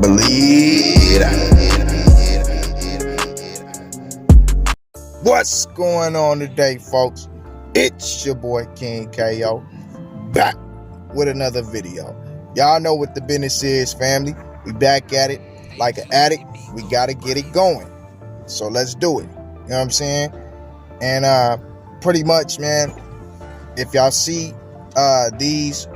Believe that. What's going on today, folks? It's your boy King KO, back with another video. Y'all know what the business is, family. We back at it like an addict. We gotta get it going. So let's do it. You know what I'm saying? And pretty much, man, if y'all see these,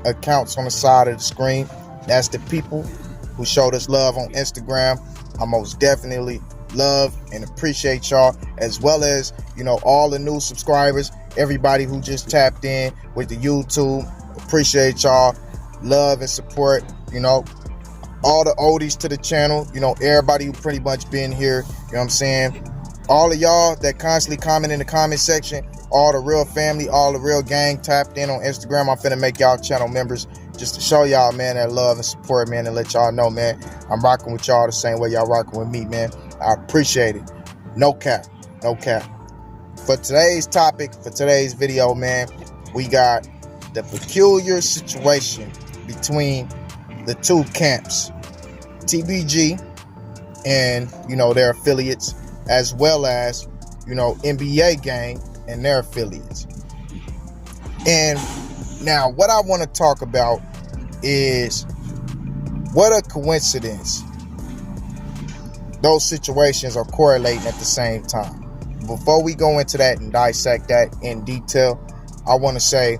accounts on the side of the screen, that's the people who showed us love on Instagram. I most definitely love and appreciate y'all, as well as, all the new subscribers, everybody who just tapped in with the YouTube. Appreciate y'all. Love and support, all the oldies to the channel, everybody who pretty much been here, what I'm saying? All of y'all that constantly comment in the comment section, all the real family, all the real gang tapped in on Instagram. I'm finna make y'all channel members just to show y'all, man, that love and support, man, and let y'all know, man, I'm rocking with y'all the same way y'all rocking with me, man. I appreciate it. No cap. No cap. For today's topic, for today's video, man, we got the peculiar situation between the two camps, TBG and, their affiliates, as well as, NBA gang and their affiliates. And now what I want to talk about is what a coincidence those situations are correlating at the same time. Before we go into that and dissect that in detail, I want to say,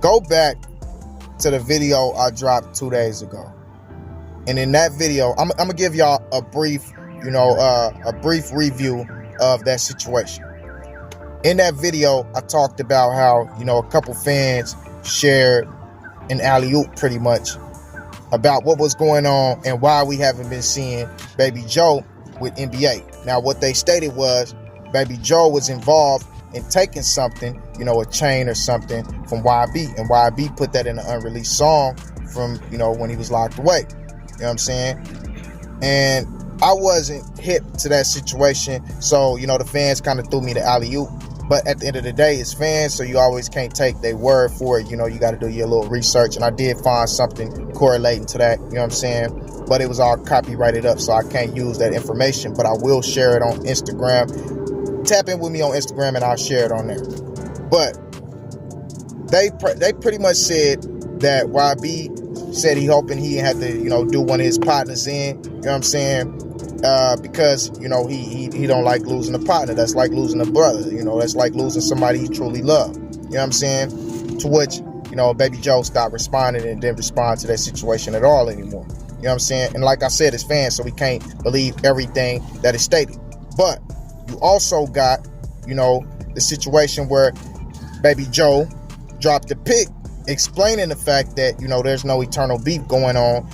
go back to the video I dropped 2 days ago. And in that video, I'm gonna give y'all a brief, a brief review of that situation. In that video, I talked about how, a couple fans shared an alley-oop pretty much about what was going on and why we haven't been seeing Baby Joe with NBA. Now, what they stated was Baby Joe was involved in taking something, a chain or something from YB, and YB put that in an unreleased song from, when he was locked away. You know what I'm saying? And I wasn't hip to that situation, so, the fans kind of threw me the alley-oop. But at the end of the day, it's fans, so you always can't take their word for it. You got to do your little research. And I did find something correlating to that, you know what I'm saying? But it was all copyrighted up, so I can't use that information. But I will share it on Instagram. Tap in with me on Instagram, and I'll share it on there. But they pretty much said that YB said he hoping he had to, do one of his partners in, you know what I'm saying? Because he don't like losing a partner. That's like losing a brother. That's like losing somebody he truly loved. You know what I'm saying? To which Baby Joe stopped responding and didn't respond to that situation at all anymore. You know what I'm saying? And like I said, it's fans, so we can't believe everything that is stated. But you also got the situation where Baby Joe dropped a pic explaining the fact that there's no eternal beef going on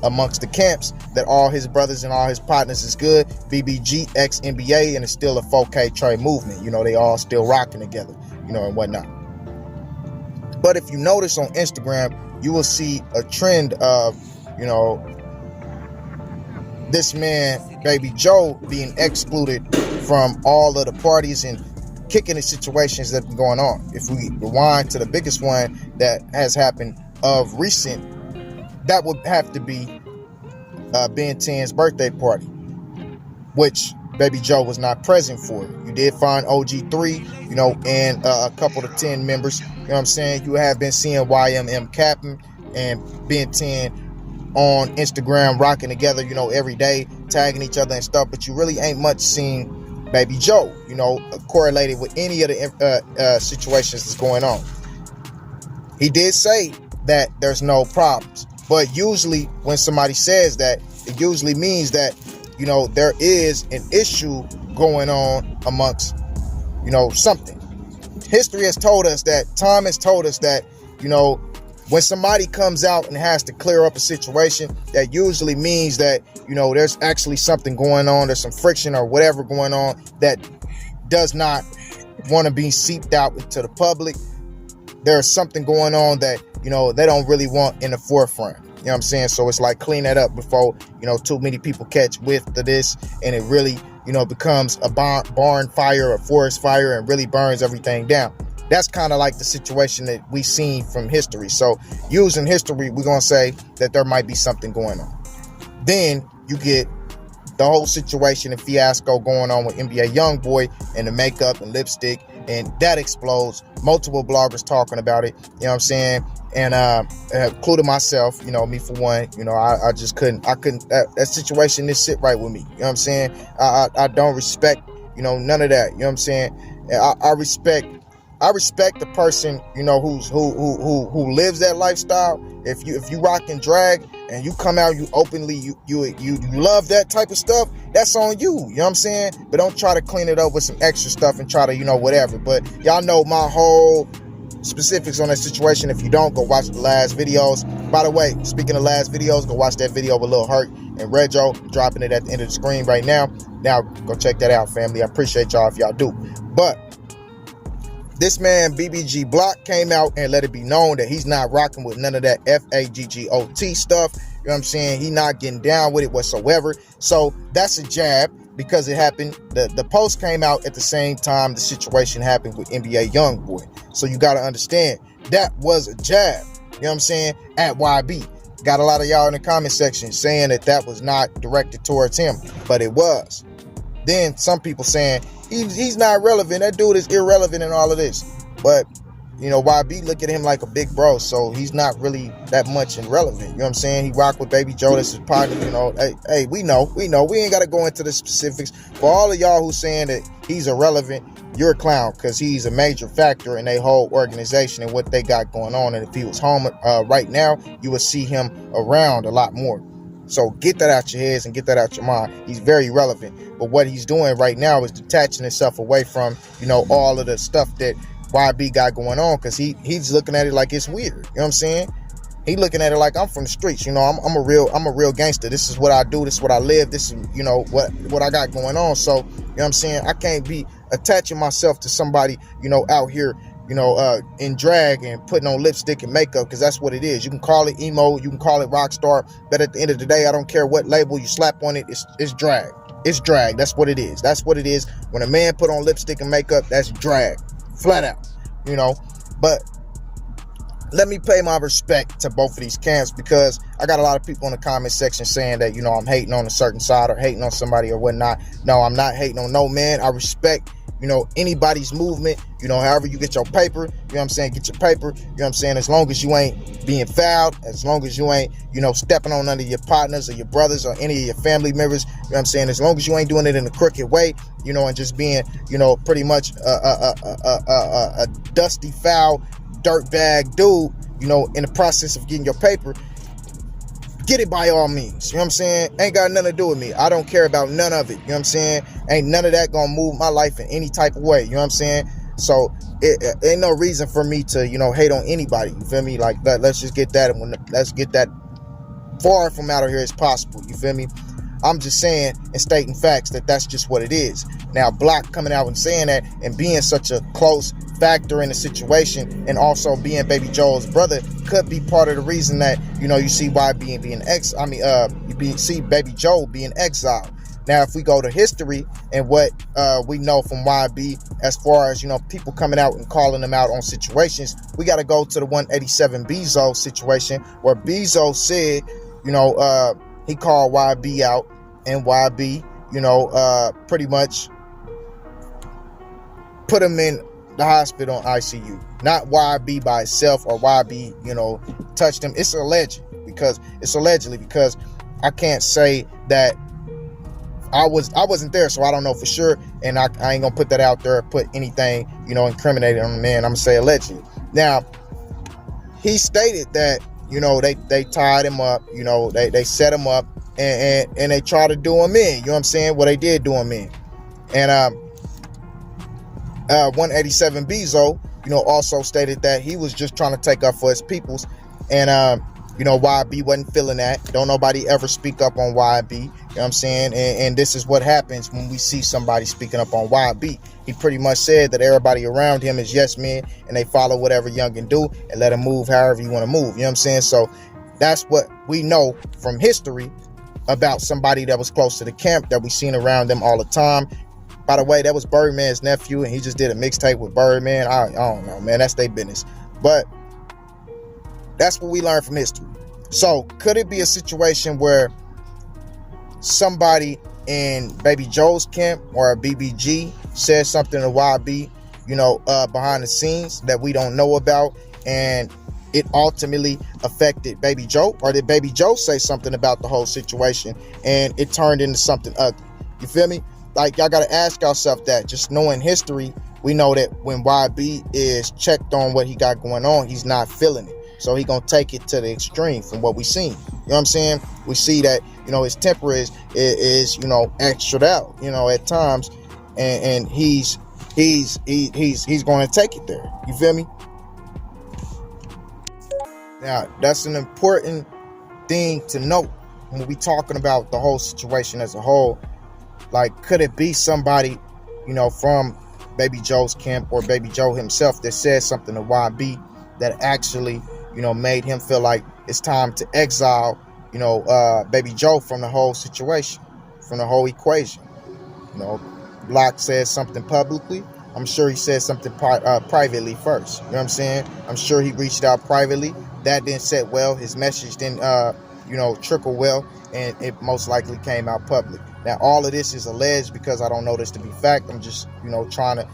amongst the camps, that all his brothers and all his partners is good. BBG ex NBA, and it's still a 4K trade movement. They all still rocking together, and whatnot. But if you notice on Instagram, you will see a trend of this man Baby Joe being excluded from all of the parties and kicking the situations that are going on. If we rewind to the biggest one that has happened of recent, that would have to be Ben 10's birthday party, which Baby Joe was not present for. You did find OG3, and a couple of 10 members. You know what I'm saying? You have been seeing YMM Captain and Ben 10 on Instagram rocking together, every day, tagging each other and stuff, but you really ain't much seen Baby Joe, correlated with any of the situations that's going on. He did say that there's no problems, but usually when somebody says that, it usually means that, there is an issue going on amongst, something. History has told us that, time has told us that, when somebody comes out and has to clear up a situation, that usually means that, there's actually something going on. There's some friction or whatever going on that does not want to be seeped out into the public. There's something going on that, they don't really want in the forefront. You know what I'm saying? So it's like clean that up before, too many people catch whiff to this and it really, becomes a barn fire, a forest fire, and really burns everything down. That's kind of like the situation that we seen from history. So using history, we're going to say that there might be something going on. Then you get the whole situation and fiasco going on with NBA YoungBoy and the makeup and lipstick, and that explodes. Multiple bloggers talking about it, you know what I'm saying? And including myself, you know, me for one, you know, I just couldn't, that situation didn't sit right with me, you know what I'm saying? I don't respect, you know, none of that, you know what I'm saying? I respect the person, you know, who lives that lifestyle. If you rock and drag and you come out, you openly, you love that type of stuff, that's on you, you know what I'm saying? But don't try to clean it up with some extra stuff and try to, you know, whatever. But y'all know my whole specifics on that situation. If you don't, go watch the last videos. By the way, speaking of last videos, go watch that video with Lil Hurt and Rego, dropping it at the end of the screen right now. Now go check that out, family. I appreciate y'all if y'all do. But this man BBG Block came out and let it be known that he's not rocking with none of that FAGGOT stuff. You know what I'm saying? He not getting down with it whatsoever. So that's a jab because it happened. The post came out at the same time the situation happened with NBA YoungBoy. So you got to understand that was a jab. You know what I'm saying? At YB. Got a lot of y'all in the comment section saying that was not directed towards him, but it was. Then some people saying he's not relevant. That dude is irrelevant in all of this. But, you know, YB look at him like a big bro, so he's not really that much irrelevant. You know what I'm saying? He rock with Baby Joe, that's his partner, you know. Hey, we know. We ain't got to go into the specifics. For all of y'all who's saying that he's irrelevant, you're a clown, because he's a major factor in their whole organization and what they got going on. And if he was home right now, you would see him around a lot more. So get that out your heads and get that out your mind. He's very relevant. But what he's doing right now is detaching himself away from, you know, all of the stuff that YB got going on, because he's looking at it like it's weird. You know what I'm saying? He looking at it like I'm from the streets. You know, I'm a real gangster. This is what I do. This is what I live. This is, you know, what I got going on. So, you know what I'm saying? I can't be attaching myself to somebody, you know, out here, you know, in drag and putting on lipstick and makeup, because that's what it is. You can call it emo, you can call it rock star, but at the end of the day, I don't care what label you slap on it. It's drag. It's drag. That's what it is. That's what it is. When a man put on lipstick and makeup, that's drag, flat out. You know, but let me pay my respect to both of these camps, because I got a lot of people in the comment section saying that, you know, I'm hating on a certain side or hating on somebody or whatnot. No, I'm not hating on no man. I respect, you know, anybody's movement. You know, however you get your paper, you know what I'm saying, get your paper, you know what I'm saying, as long as you ain't being fouled, as long as you ain't, you know, stepping on under your partners or your brothers or any of your family members, you know what I'm saying, as long as you ain't doing it in a crooked way, you know, and just being, you know, pretty much a dusty, foul, dirtbag dude, you know, in the process of getting your paper, get it by all means. You know what I'm saying? Ain't got nothing to do with me. I don't care about none of it. You know what I'm saying? Ain't none of that gonna move my life in any type of way. You know what I'm saying? So it ain't no reason for me to, you know, hate on anybody. You feel me? Like, let's just get that, let's get that far from out of here as possible. You feel me? I'm just saying and stating facts that that's just what it is. Now, Block coming out and saying that and being such a close factor in the situation, and also being Baby Joel's brother, could be part of the reason that, you know, you see YB being see Baby Joel being exiled. Now, if we go to history and what we know from YB as far as, you know, people coming out and calling them out on situations, we got to go to the 187 Bezo situation, where Bezo said, you know, he called YB out, and YB, you know, pretty much put him in the hospital on ICU. Not YB by itself, or YB, you know, touched him. It's allegedly because I can't say that I wasn't there, so I don't know for sure, and I ain't gonna put that out there, put anything, you know, incriminated on the man. I'm gonna say allegedly. Now, he stated that, you know, they tied him up, you know, they set him up, and they tried to do him in. You know what I'm saying? Well, they did do him in. And 187 Bezo, you know, also stated that he was just trying to take up for his peoples, and you know, YB wasn't feeling that. Don't nobody ever speak up on YB. You know what I'm saying? And this is what happens when we see somebody speaking up on YB. He pretty much said that everybody around him is yes men, and they follow whatever Youngin do and let him move however you want to move. You know what I'm saying? So that's what we know from history about somebody that was close to the camp, that we seen around them all the time. By the way, that was Birdman's nephew, and he just did a mixtape with Birdman. I don't know, man. That's their business. But that's what we learned from history. So could it be a situation where somebody in Baby Joe's camp or BBG said something to YB, behind the scenes that we don't know about, and it ultimately affected Baby Joe? Or did Baby Joe say something about the whole situation and it turned into something ugly? You feel me? Like, y'all gotta ask yourself that. Just knowing history, we know that when YB is checked on what he got going on, he's not feeling it. So he gonna take it to the extreme from what we seen. You know what I'm saying? We see that, his temper is extra out, at times, and he's going to take it there. You feel me? Now, that's an important thing to note when we talking about the whole situation as a whole. Like, could it be somebody, from Baby Joe's camp or Baby Joe himself that said something to YB that actually, made him feel like it's time to exile, Baby Joe from the whole situation, from the whole equation? Block says something publicly. I'm sure he said something privately first. You know what I'm saying? I'm sure he reached out privately. That didn't sit well. His message didn't, trickle well, and it most likely came out public. Now, all of this is alleged because I don't know this to be fact. I'm just, trying to,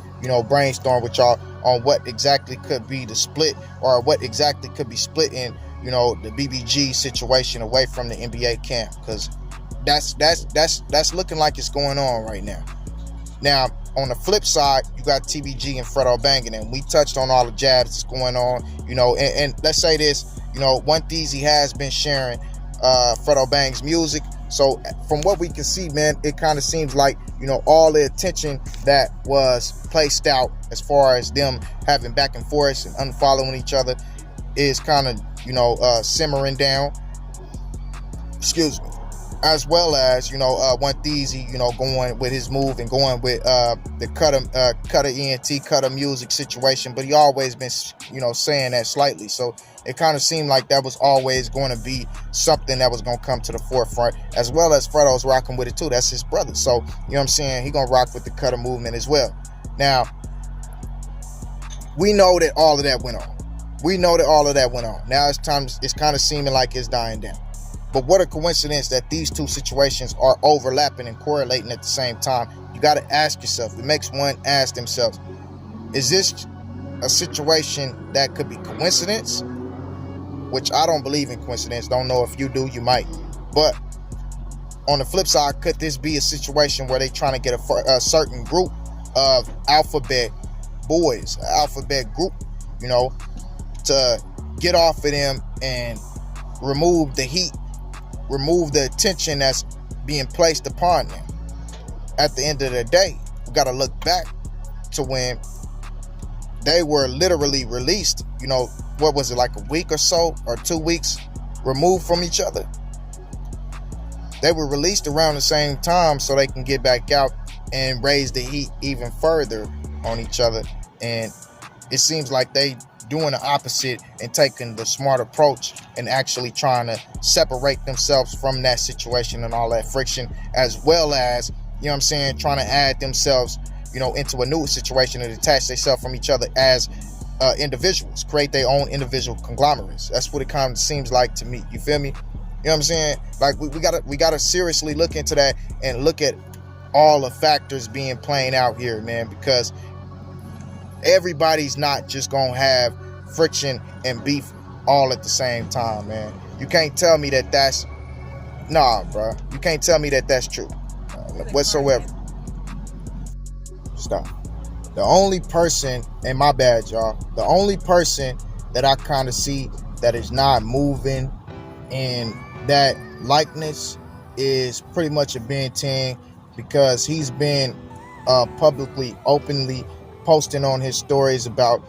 brainstorm with y'all on what exactly could be the split, or what exactly could be split in, the BBG situation away from the NBA camp, because that's looking like it's going on right now. Now, on the flip side, you got TBG and Fredo banging, and we touched on all the jabs that's going on, and let's say this, One Theezy has been sharing Fredo Bang's music. So from what we can see, man, it kind of seems like, all the attention that was placed out as far as them having back and forth and unfollowing each other is kind of, simmering down. Excuse me. As well as, One Theezy, going with his move and going with the Cutter ENT, Cutter music situation. But he always been, saying that slightly. So it kind of seemed like that was always going to be something that was going to come to the forefront, as well as Fredo's rocking with it too. That's his brother. So, you know what I'm saying? He going to rock with the Cutter movement as well. Now, we know that all of that went on. Now it's kind of seeming like it's dying down. But what a coincidence that these two situations are overlapping and correlating at the same time. You got to ask yourself. It makes one ask themselves, is this a situation that could be coincidence? Which I don't believe in coincidence. Don't know if you do, you might. But on the flip side, could this be a situation where they're trying to get a certain group of alphabet boys, alphabet group, to get off of them and remove the heat, remove the attention that's being placed upon them? At the end of the day, we got to look back to when they were literally released, what was it, like a week or so, or 2 weeks removed from each other? They were released around the same time so they can get back out and raise the heat even further on each other. And it seems like they doing the opposite and taking the smart approach and actually trying to separate themselves from that situation and all that friction, as well as, trying to add themselves, into a new situation and detach themselves from each other as individuals, create their own individual conglomerates. That's what it kind of seems like to me. You feel me? You know what I'm saying? Like, we gotta seriously look into that and look at all the factors being playing out here, man, because everybody's not just gonna have friction and beef all at the same time, man. You can't tell me that that's bro. You can't tell me that that's true whatsoever. Stop. The only person, and my bad, y'all, the only person that I kind of see that is not moving in that likeness is pretty much a Ben 10, because he's been publicly, openly posting on his stories about,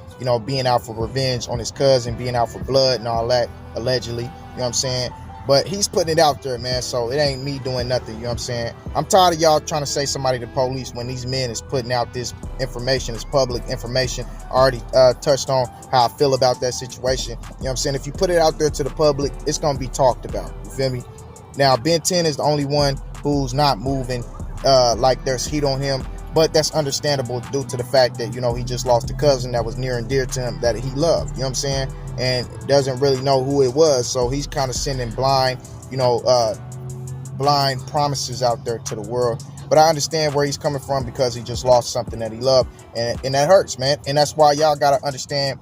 being out for revenge on his cousin, being out for blood and all that, allegedly. You know what I'm saying? But he's putting it out there, man, so it ain't me doing nothing. You know what I'm saying? I'm tired of y'all trying to say somebody to police when these men is putting out this information, this public information. I already touched on how I feel about that situation. You know what I'm saying? If you put it out there to the public, it's going to be talked about. You feel me? Now, Ben 10 is the only one who's not moving like there's heat on him. But that's understandable due to the fact that, he just lost a cousin that was near and dear to him that he loved, you know what I'm saying? And doesn't really know who it was. So he's kind of sending blind, blind promises out there to the world. But I understand where he's coming from because he just lost something that he loved. And that hurts, man. And that's why y'all got to understand,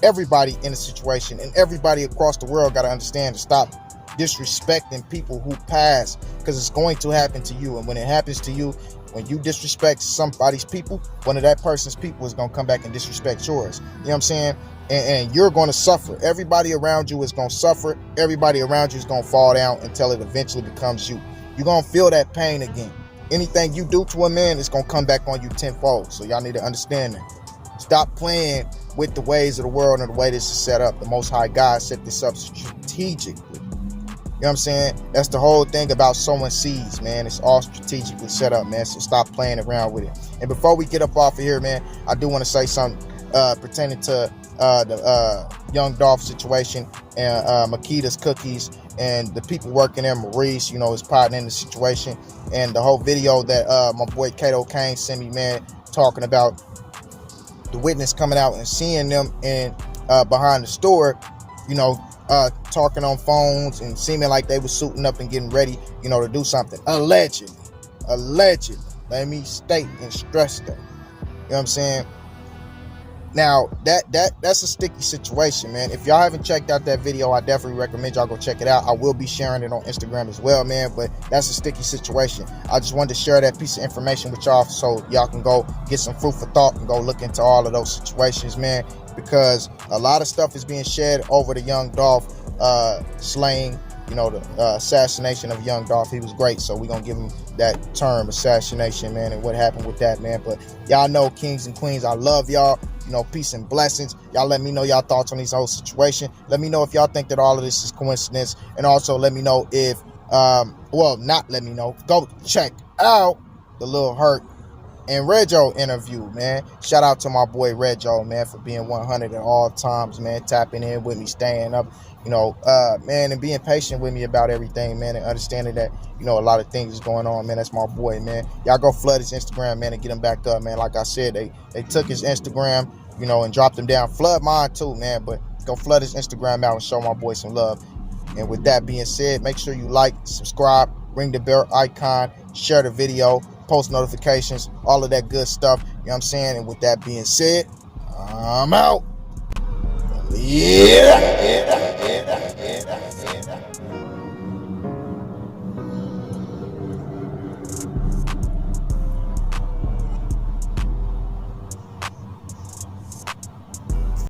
everybody in a situation and everybody across the world got to understand to stop disrespecting people who pass, because it's going to happen to you. And when it happens to you, when you disrespect somebody's people, one of that person's people is going to come back and disrespect yours. You know what I'm saying? And you're going to suffer. Everybody around you is going to suffer. Everybody around you is going to fall down until it eventually becomes you. You're going to feel that pain again. Anything you do to a man is going to come back on you tenfold. So y'all need to understand that. Stop playing with the ways of the world and the way this is set up. The Most High God set this up strategically. You know what I'm saying? That's the whole thing about sowing seeds, man. It's all strategically set up, man. So stop playing around with it. And before we get up off of here, man, I do want to say something pertaining to the Young Dolph situation and Makita's Cookies and the people working there. Maurice, his partner in the situation, and the whole video that my boy Kato Kane sent me, man, talking about the witness coming out and seeing them in behind the store, talking on phones and seeming like they were suiting up and getting ready, to do something. Allegedly. Let me state and stress that. You know what I'm saying? Now, that's a sticky situation, man. If y'all haven't checked out that video, I definitely recommend y'all go check it out. I will be sharing it on Instagram as well, man, but that's a sticky situation. I just wanted to share that piece of information with y'all so y'all can go get some food for thought and go look into all of those situations, man, because a lot of stuff is being shared over the Young Dolph slaying, the assassination of Young Dolph. He was great, so we're going to give him that term, assassination, man, and what happened with that, man. But y'all know, kings and queens, I love y'all. Peace and blessings. Y'all let me know y'all thoughts on this whole situation. Let me know if y'all think that all of this is coincidence. And also let me know if, not let me know. Go check out the Lil Hurt and Reggio interview, man. Shout out to my boy Reggio, man, for being 100 at all times, man. Tapping in with me, staying up, man, and being patient with me about everything, man, and understanding that, a lot of things is going on, man. That's my boy, man. Y'all go flood his Instagram, man, and get him back up, man. Like I said, they took his Instagram, and dropped him down. Flood mine too, man, but go flood his Instagram out and show my boy some love. And with that being said, make sure you like, subscribe, ring the bell icon, share the video, post notifications, all of that good stuff. You know what I'm saying? And with that being said, I'm out. Yeah.